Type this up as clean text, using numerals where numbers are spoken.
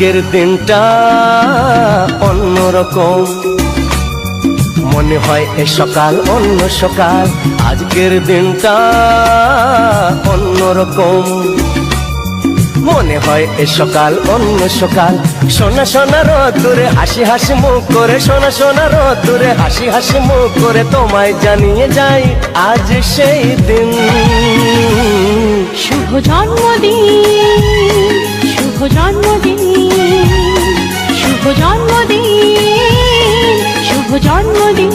আজকের দিনটা অন্যরকম, মনে হয় এ সকাল অন্য সকাল। আজকের দিনটা অন্যরকম, মনে হয় এ সকাল অন্য সকাল। সোনা সোনা রোদ্দুরে হাসি হাসি মুখ করে, সোনা সোনা রোদ্দুরে হাসি হাসি মুখ করে তোমায় জানিয়ে যাই আজ সেই দিন। শুভ জন্মদিন, শুভ জন্মদিন, শুভ জন্মদিন, শুভ জন্মদিন।